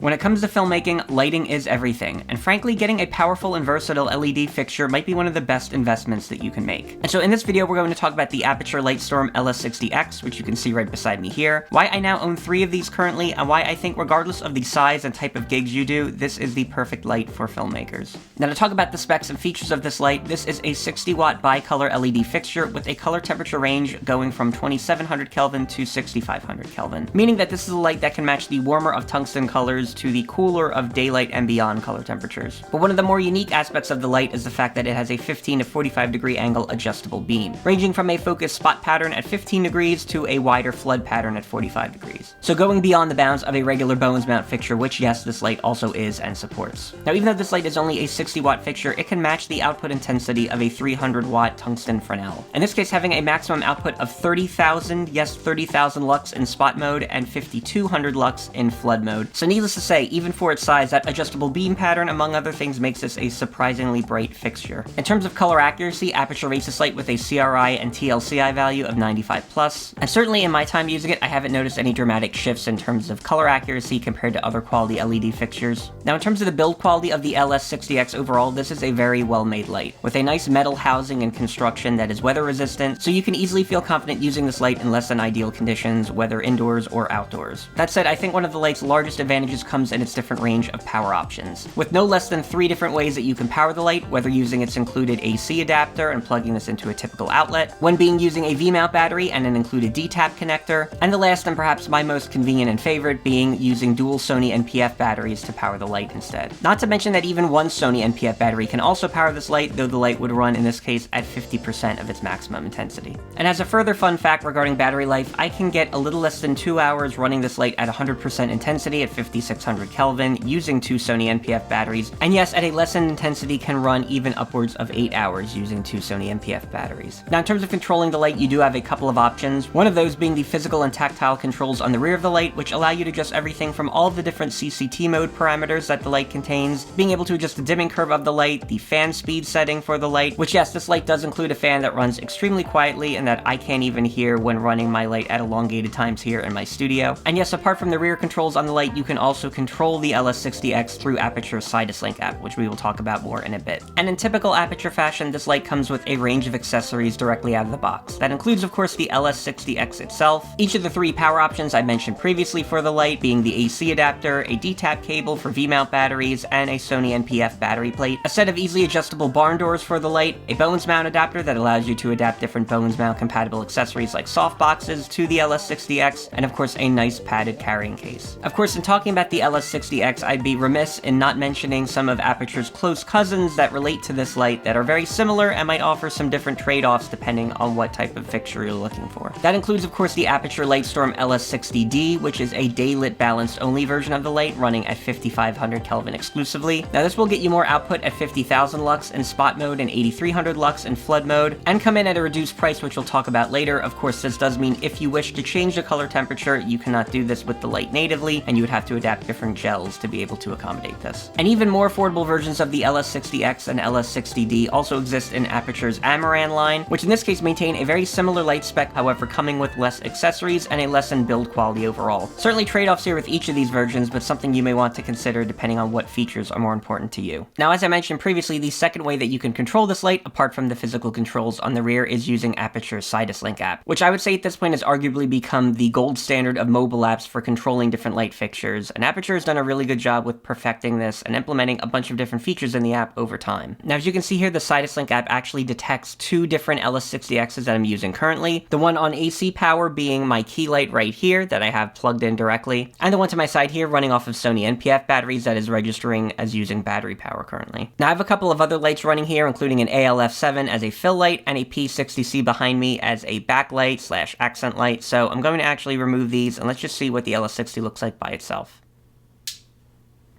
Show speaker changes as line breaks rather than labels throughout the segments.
When it comes to filmmaking, lighting is everything, and frankly, getting a powerful and versatile LED fixture might be one of the best investments that you can make. And so in this video, we're going to talk about the Aputure Lightstorm LS60X, which you can see right beside me here, why I now own 3 of these currently, and why I think regardless of the size and type of gigs you do, this is the perfect light for filmmakers. Now to talk about the specs and features of this light, this is a 60-watt bicolor LED fixture with a color temperature range going from 2700 Kelvin to 6500 Kelvin, meaning that this is a light that can match the warmer of tungsten colors to the cooler of daylight and beyond color temperatures. But one of the more unique aspects of the light is the fact that it has a 15 to 45 degree angle adjustable beam, ranging from a focused spot pattern at 15 degrees to a wider flood pattern at 45 degrees. So going beyond the bounds of a regular Bones mount fixture, which yes, this light also is and supports. Now even though this light is only a 60 watt fixture, it can match the output intensity of a 300 watt tungsten Fresnel. In this case, having a maximum output of 30,000, yes 30,000 lux in spot mode and 5,200 lux in flood mode. So needless to say, even for its size, that adjustable beam pattern, among other things, makes this a surprisingly bright fixture. In terms of color accuracy, Aputure rates this light with a CRI and TLCI value of 95+, and certainly in my time using it, I haven't noticed any dramatic shifts in terms of color accuracy compared to other quality LED fixtures. Now in terms of the build quality of the LS60X overall, this is a very well-made light, with a nice metal housing and construction that is weather resistant, so you can easily feel confident using this light in less than ideal conditions, whether indoors or outdoors. That said, I think one of the light's largest advantages comes in its different range of power options, with no less than 3 different ways that you can power the light, whether using its included AC adapter and plugging this into a typical outlet, one being using a V-mount battery and an included D-tap connector, and the last and perhaps my most convenient and favorite being using dual Sony NPF batteries to power the light instead. Not to mention that even one Sony NPF battery can also power this light, though the light would run in this case at 50% of its maximum intensity. And as a further fun fact regarding battery life, I can get a little less than 2 hours running this light at 100% intensity at 5600 Kelvin using 2 Sony NPF batteries, and yes, at a lessened intensity can run even upwards of 8 hours using 2 Sony NPF batteries. Now in terms of controlling the light, you do have a couple of options, one of those being the physical and tactile controls on the rear of the light, which allow you to adjust everything from all of the different CCT mode parameters that the light contains, being able to adjust the dimming curve of the light, the fan speed setting for the light, which yes, this light does include a fan that runs extremely quietly and that I can't even hear when running my light at elongated times here in my studio. And yes, apart from the rear controls on the light, you can also control the LS60X through Aputure's Sidus Link app, which we will talk about more in a bit. And in typical Aputure fashion, this light comes with a range of accessories directly out of the box. That includes, of course, the LS60X itself, each of the 3 power options I mentioned previously for the light being the AC adapter, a D-tap cable for V-mount batteries, and a Sony NPF battery plate, a set of easily adjustable barn doors for the light, a Bones mount adapter that allows you to adapt different Bones mount compatible accessories like soft boxes to the LS60X, and of course a nice padded carrying case. Of course, in talking about the LS60X, I'd be remiss in not mentioning some of Aputure's close cousins that relate to this light that are very similar and might offer some different trade-offs depending on what type of fixture you're looking for. That includes, of course, the Aputure Lightstorm LS60D, which is a daylit balanced only version of the light running at 5500 Kelvin exclusively. Now this will get you more output at 50,000 lux in spot mode and 8300 lux in flood mode, and come in at a reduced price, which we'll talk about later. Of course, this does mean if you wish to change the color temperature, you cannot do this with the light natively, and you would have to adapt different gels to be able to accommodate this. And even more affordable versions of the LS60X and LS60D also exist in Aputure's Amaran line, which in this case maintain a very similar light spec, however coming with less accessories and a lessened build quality overall. Certainly trade-offs here with each of these versions, but something you may want to consider depending on what features are more important to you. Now, as I mentioned previously, the second way that you can control this light, apart from the physical controls on the rear, is using Aputure's Sidus Link app, which I would say at this point has arguably become the gold standard of mobile apps for controlling different light fixtures, and Aputure has done a really good job with perfecting this and implementing a bunch of different features in the app over time. Now, as you can see here, the Sidus Link app actually detects 2 different LS60Xs that I'm using currently, the one on AC power being my key light right here that I have plugged in directly, and the one to my side here running off of Sony NPF batteries that is registering as using battery power currently. Now I have a couple of other lights running here, including an ALF7 as a fill light and a P60C behind me as a backlight / accent light, so I'm going to actually remove these and let's just see what the LS60 looks like by itself.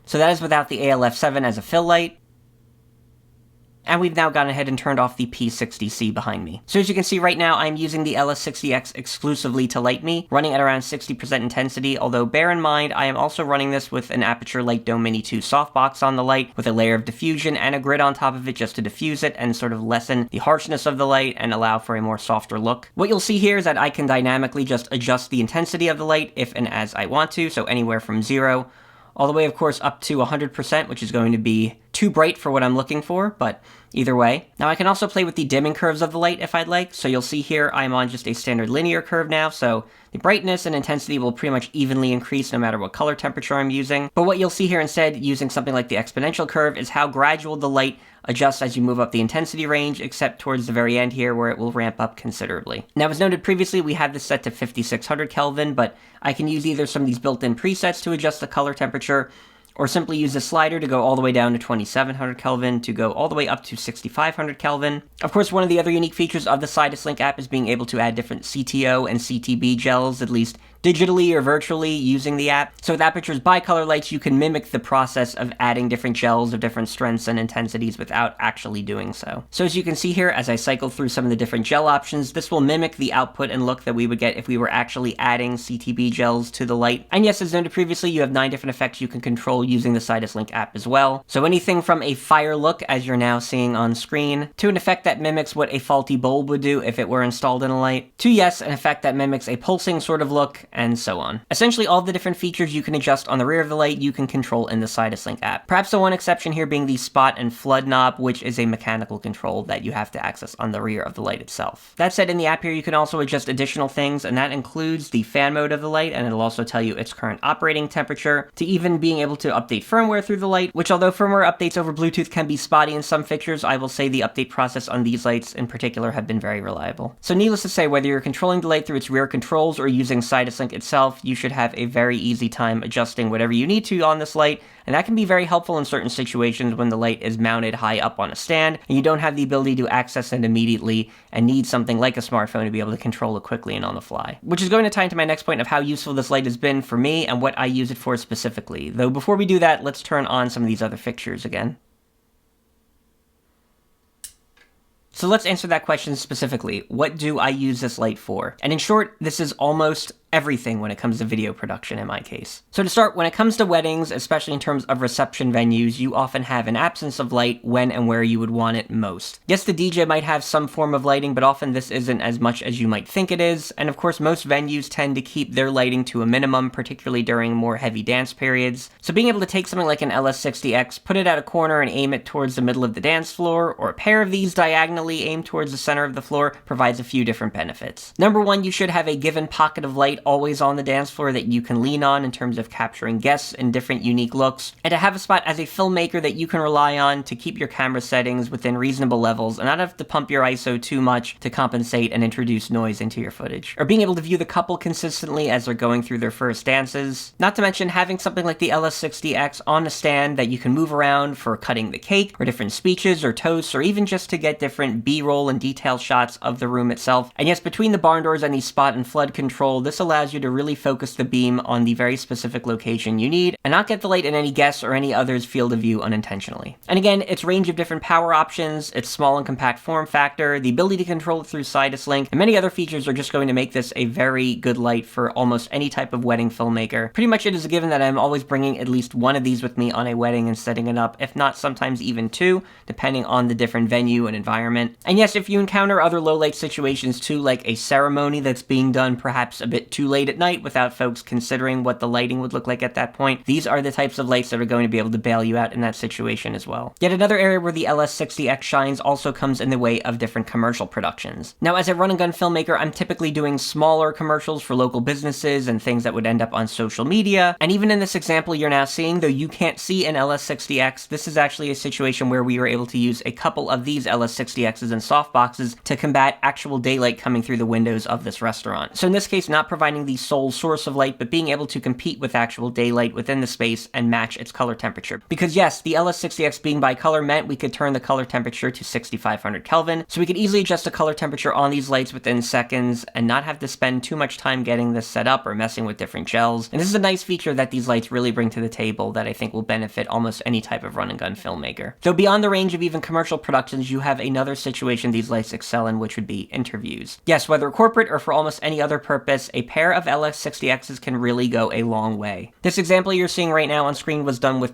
So that is without the ALF7 as a fill light. And we've now gone ahead and turned off the P60C behind me. So as you can see right now, I'm using the LS60X exclusively to light me, running at around 60% intensity, although bear in mind, I am also running this with an Aputure Light Dome Mini 2 softbox on the light, with a layer of diffusion and a grid on top of it just to diffuse it and sort of lessen the harshness of the light and allow for a more softer look. What you'll see here is that I can dynamically just adjust the intensity of the light if and as I want to, so anywhere from 0 all the way, of course, up to 100%, which is going to be too bright for what I'm looking for, but either way. Now I can also play with the dimming curves of the light if I'd like, so you'll see here I'm on just a standard linear curve now, so the brightness and intensity will pretty much evenly increase no matter what color temperature I'm using. But what you'll see here instead, using something like the exponential curve, is how gradual the light adjusts as you move up the intensity range, except towards the very end here where it will ramp up considerably. Now, as noted previously, we have this set to 5600 Kelvin, but I can use either some of these built-in presets to adjust the color temperature, or simply use a slider to go all the way down to 2700 Kelvin to go all the way up to 6500 Kelvin. Of course, one of the other unique features of the Sidus Link app is being able to add different CTO and CTB gels, at least digitally or virtually, using the app. So with Aputure's bicolor lights, you can mimic the process of adding different gels of different strengths and intensities without actually doing so. So as you can see here, as I cycle through some of the different gel options, this will mimic the output and look that we would get if we were actually adding CTB gels to the light. And yes, as noted previously, you have 9 different effects you can control using the Sidus Link app as well. So anything from a fire look, as you're now seeing on screen, to an effect that mimics what a faulty bulb would do if it were installed in a light, to yes, an effect that mimics a pulsing sort of look, and so on. Essentially, all the different features you can adjust on the rear of the light you can control in the Sidus Link app. Perhaps the one exception here being the spot and flood knob, which is a mechanical control that you have to access on the rear of the light itself. That said, in the app here you can also adjust additional things, and that includes the fan mode of the light, and it'll also tell you its current operating temperature, to even being able to update firmware through the light, which although firmware updates over Bluetooth can be spotty in some fixtures, I will say the update process on these lights in particular have been very reliable. So needless to say, whether you're controlling the light through its rear controls or using Sidus Link itself, you should have a very easy time adjusting whatever you need to on this light, and that can be very helpful in certain situations when the light is mounted high up on a stand and you don't have the ability to access it immediately and need something like a smartphone to be able to control it quickly and on the fly. Which is going to tie into my next point of how useful this light has been for me and what I use it for specifically. Though before we do that, let's turn on some of these other fixtures again. So let's answer that question specifically. What do I use this light for? And in short, this is almost everything when it comes to video production in my case. So to start, when it comes to weddings, especially in terms of reception venues, you often have an absence of light when and where you would want it most. Yes, the DJ might have some form of lighting, but often this isn't as much as you might think it is, and of course most venues tend to keep their lighting to a minimum, particularly during more heavy dance periods. So being able to take something like an LS60X, put it at a corner and aim it towards the middle of the dance floor, or a pair of these diagonally aimed towards the center of the floor, provides a few different benefits. Number one, you should have a given pocket of light always on the dance floor that you can lean on in terms of capturing guests in different unique looks, and to have a spot as a filmmaker that you can rely on to keep your camera settings within reasonable levels and not have to pump your ISO too much to compensate and introduce noise into your footage. Or being able to view the couple consistently as they're going through their first dances. Not to mention having something like the LS60X on a stand that you can move around for cutting the cake, or different speeches or toasts, or even just to get different B-roll and detailed shots of the room itself. And yes, between the barn doors and the spot and flood control, this allows you to really focus the beam on the very specific location you need, and not get the light in any guest's or any other's field of view unintentionally. And again, its range of different power options, its small and compact form factor, the ability to control it through Sidus Link, and many other features are just going to make this a very good light for almost any type of wedding filmmaker. Pretty much it is a given that I'm always bringing at least one of these with me on a wedding and setting it up, if not sometimes even two, depending on the different venue and environment. And yes, if you encounter other low light situations too, like a ceremony that's being done perhaps a bit too late at night without folks considering what the lighting would look like at that point, these are the types of lights that are going to be able to bail you out in that situation as well. Yet another area where the LS60X shines also comes in the way of different commercial productions. Now, as a run-and-gun filmmaker, I'm typically doing smaller commercials for local businesses and things that would end up on social media, and even in this example you're now seeing, though you can't see an LS60X, this is actually a situation where we were able to use a couple of these LS60Xs and softboxes to combat actual daylight coming through the windows of this restaurant. So in this case, not providing the sole source of light, but being able to compete with actual daylight within the space and match its color temperature. Because yes, the LS60X being bicolor meant we could turn the color temperature to 6500 Kelvin, so we could easily adjust the color temperature on these lights within seconds and not have to spend too much time getting this set up or messing with different gels. And this is a nice feature that these lights really bring to the table that I think will benefit almost any type of run-and-gun filmmaker. Though beyond the range of even commercial productions, you have another situation these lights excel in, which would be interviews. Yes, whether corporate or for almost any other purpose, a pair pair of LS60Xs can really go a long way. This example you're seeing right now on screen was done with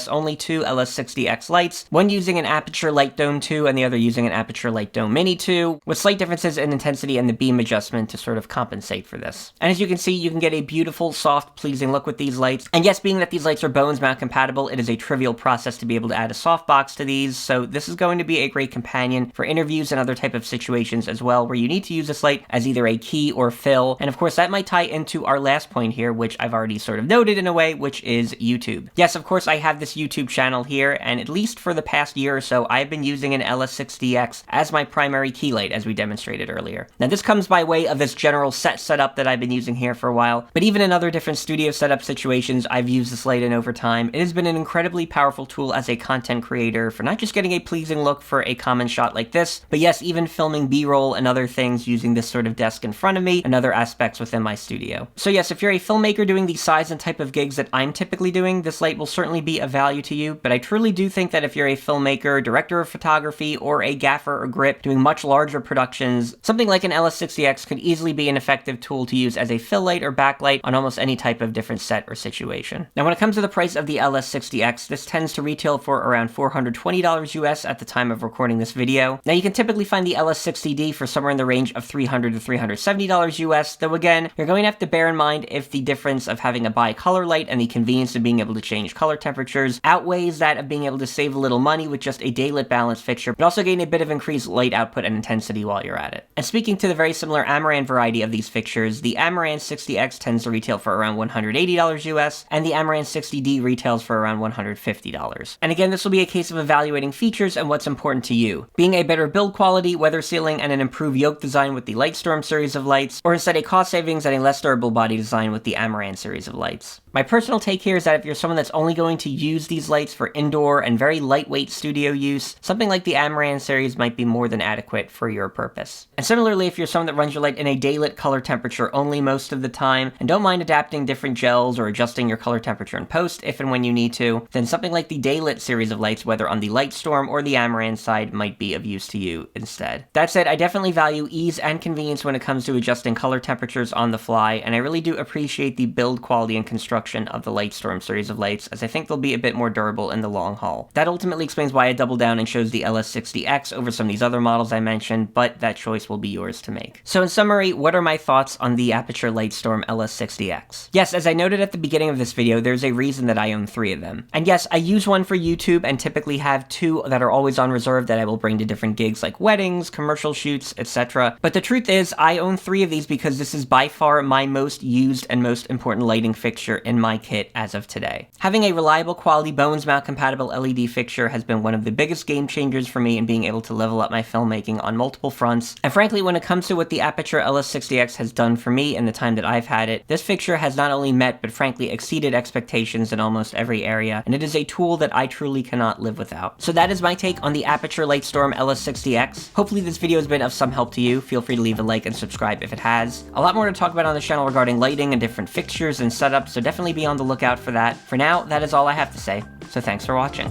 only two LS60X lights, one using an Aputure Lightstone 2 and the other using an Aputure Lightstone Mini 2, with slight differences in intensity and the beam adjustment to sort of compensate for this. And as you can see, you can get a beautiful, soft, pleasing look with these lights. And yes, being that these lights are bones mount compatible, it is a trivial process to be able to add a softbox to these, so this is going to be a great companion for interviews and other type of situations as well, where you need to use this light as either a key or fill. And of course, that might tie into our last point here, which I've already sort of noted in a way, which is YouTube. Yes, of course, I have this YouTube channel here, and at least for the past year or so, I've been using an LS60X as my primary key light, as we demonstrated earlier. Now, this comes by way of this general setup that I've been using here for a while, but even in other different studio setup situations I've used this light in over time, it has been an incredibly powerful tool as a content creator for not just getting a pleasing look for a common shot like this, but yes, even filming B-roll and other things using this sort of desk in front of me and other aspects within my studio. So yes, if you're a filmmaker doing the size and type of gigs that I'm typically doing, this light will certainly be of value to you, but I truly do think that if you're a filmmaker, director of photography, or a gaffer or grip doing much larger productions, something like an LS60X could easily be an effective tool to use as a fill light or backlight on almost any type of different set or situation. Now, when it comes to the price of the LS60X, this tends to retail for around $420 US at the time of recording this video. Now, you can typically find the LS60D for somewhere in the range of $300 to $370 US, though again, you're going to have to bear in mind if the difference of having a bi-color light and the convenience of being able to change color temperatures outweighs that of being able to save a little money with just a daylit balance fixture, but also gain a bit of increased light output and intensity while you're at it. And speaking to the very similar Amaran variety of these fixtures, the Amaran 60X tends to retail for around $180 US, and the Amaran 60D retails for around $150. And again, this will be a case of evaluating features and what's important to you, being a better build quality, weather sealing, and an improved yoke design with the Lightstorm series of lights, or instead a cost savings and a less durable body design with the Amaran series of lights. My personal take here is that if you're someone that's only going to use these lights for indoor and very lightweight studio use, something like the Amaran series might be more than adequate for your purpose. And similarly, if you're someone that runs your light in a daylit color temperature only most of the time, and don't mind adapting different gels or adjusting your color temperature in post if and when you need to, then something like the daylit series of lights, whether on the Lightstorm or the Amaran side, might be of use to you instead. That said, I definitely value ease and convenience when it comes to adjusting color temperatures on the fly, and I really do appreciate the build quality and construction of the Lightstorm series of lights, as I think they'll be a bit more durable in the long haul. That ultimately explains why I doubled down and chose the LS60X over some of these other models I mentioned, but that choice will be yours to make. So in summary, what are my thoughts on the Aputure Lightstorm LS60X? Yes, as I noted at the beginning of this video, there's a reason that I own 3 of them. And yes, I use one for YouTube and typically have 2 that are always on reserve that I will bring to different gigs like weddings, commercial shoots, etc. But the truth is, I own 3 of these because this is by far my most used and most important lighting fixture in my kit as of today. Having a reliable quality bones mount compatible LED fixture has been one of the biggest game changers for me in being able to level up my filmmaking on multiple fronts, and frankly, when it comes to what the Aputure LS60X has done for me in the time that I've had it, this fixture has not only met but frankly exceeded expectations in almost every area, and it is a tool that I truly cannot live without. So that is my take on the Aputure Lightstorm LS60X. Hopefully this video has been of some help to you. Feel free to leave a like and subscribe if it has. A lot more to talk about on the channel regarding lighting and different fixtures and setups, so definitely be on the lookout for that. For now, that is all I have to say, so thanks for watching.